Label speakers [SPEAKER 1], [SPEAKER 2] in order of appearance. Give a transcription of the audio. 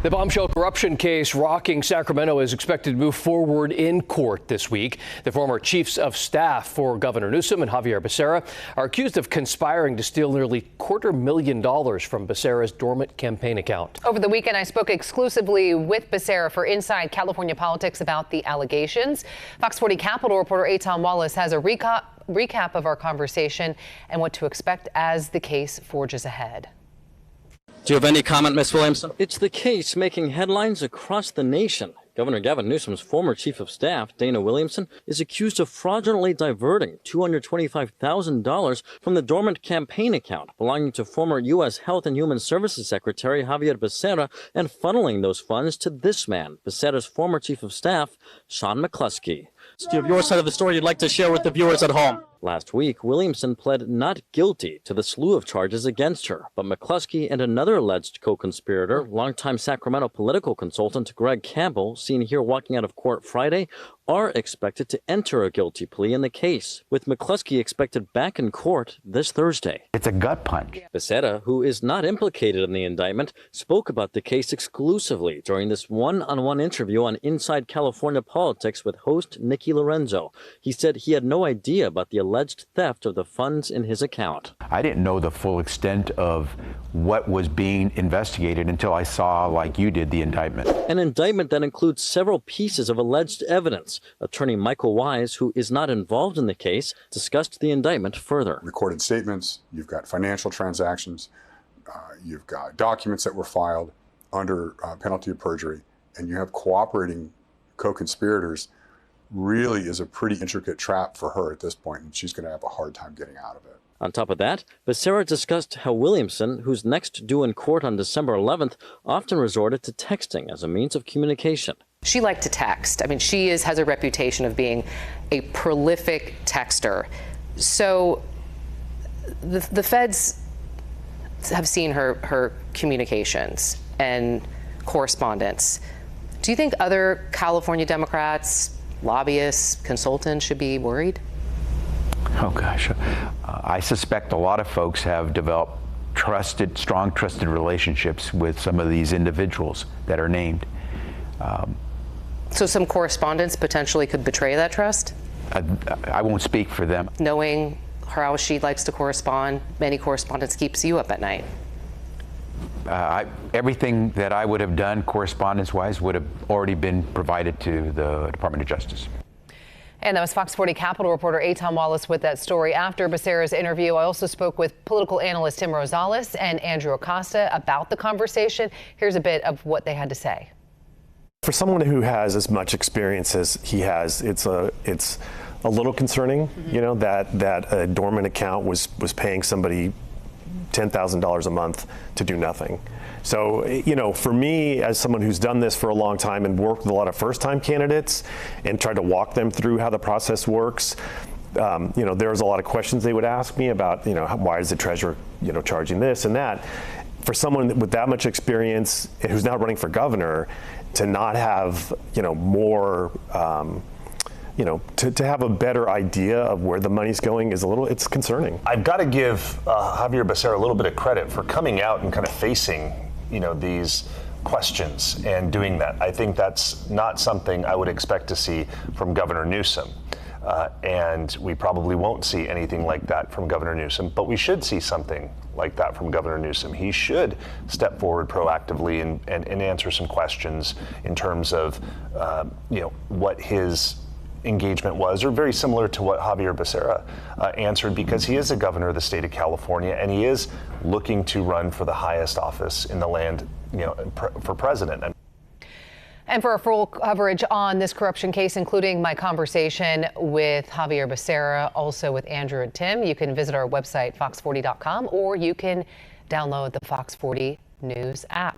[SPEAKER 1] The bombshell corruption case rocking Sacramento is expected to move forward in court this week. The former chiefs of staff for Governor Newsom and Xavier Becerra are accused of conspiring to steal nearly $250,000 from Becerra's dormant campaign account.
[SPEAKER 2] Over the weekend, I spoke exclusively with Becerra for Inside California Politics about the allegations. Fox 40 Capitol reporter Eitan Wallace has a recap of our conversation and what to expect as the case forges ahead.
[SPEAKER 3] Do you have any comment, Ms. Williamson? It's the case making headlines across the nation. Governor Gavin Newsom's former chief of staff, Dana Williamson, is accused of fraudulently diverting $225,000 from the dormant campaign account belonging to former U.S. Health and Human Services Secretary Xavier Becerra and funneling those funds to this man, Becerra's former chief of staff, Sean McCluskey.
[SPEAKER 4] Do you have your side of the story you'd like to share with the viewers at home?
[SPEAKER 3] Last week, Williamson pled not guilty to the slew of charges against her, but McCluskey and another alleged co-conspirator, longtime Sacramento political consultant Greg Campbell, seen here walking out of court Friday, are expected to enter a guilty plea in the case, with McCluskey expected back in court this Thursday.
[SPEAKER 5] It's a gut punch.
[SPEAKER 3] Becerra, who is not implicated in the indictment, spoke about the case exclusively during this one-on-one interview on Inside California Politics with host Nikki Lorenzo. He said he had no idea about the alleged theft of the funds in his account.
[SPEAKER 5] I didn't know the full extent of what was being investigated until I saw, like you did, the indictment.
[SPEAKER 3] An indictment that includes several pieces of alleged evidence. Attorney Michael Wise, who is not involved in the case, discussed the indictment further.
[SPEAKER 6] Recorded statements, you've got financial transactions, you've got documents that were filed under penalty of perjury, and you have cooperating co-conspirators. Really is a pretty intricate trap for her at this point, and she's going to have a hard time getting out of it.
[SPEAKER 3] On top of that, Becerra discussed how Williamson, who's next due in court on December 11th, often resorted to texting as a means of communication.
[SPEAKER 2] She liked to text. I mean, she has a reputation of being a prolific texter. So the feds have seen her communications and correspondence. Do you think other California Democrats, lobbyists, consultants should be worried?
[SPEAKER 5] Oh, gosh. I suspect a lot of folks have developed strong trusted relationships with some of these individuals that are named.
[SPEAKER 2] So some correspondence potentially could betray that trust?
[SPEAKER 5] I won't speak for them.
[SPEAKER 2] Knowing how she likes to correspond, many correspondence keeps you up at night.
[SPEAKER 5] Everything that I would have done correspondence-wise would have already been provided to the Department of Justice.
[SPEAKER 2] And that was Fox 40 Capitol reporter Eitan Wallace with that story. After Becerra's interview, I also spoke with political analyst Tim Rosales and Andrew Acosta about the conversation. Here's a bit of what they had to say.
[SPEAKER 7] For someone who has as much experience as he has, it's a little concerning, you know, that a dormant account was paying somebody $10,000 a month to do nothing. So, you know, for me, as someone who's done this for a long time and worked with a lot of first-time candidates and tried to walk them through how the process works, you know, there's a lot of questions they would ask me about, you know, why is the treasurer, you know, charging this and that. For someone with that much experience and who's not running for governor, to not have, you know, more, you know, to have a better idea of where the money's going is it's concerning.
[SPEAKER 8] I've got to give Xavier Becerra a little bit of credit for coming out and kind of facing, you know, these questions and doing that. I think that's not something I would expect to see from Governor Newsom. And we probably won't see anything like that from Governor Newsom, but we should see something like that from Governor Newsom. He should step forward proactively and answer some questions in terms of, you know, what his engagement was, or very similar to what Xavier Becerra answered, because he is a governor of the state of California and he is looking to run for the highest office in the land, you know, for president.
[SPEAKER 2] And for a full coverage on this corruption case, including my conversation with Xavier Becerra, also with Andrew and Tim, you can visit our website, fox40.com, or you can download the Fox 40 News app.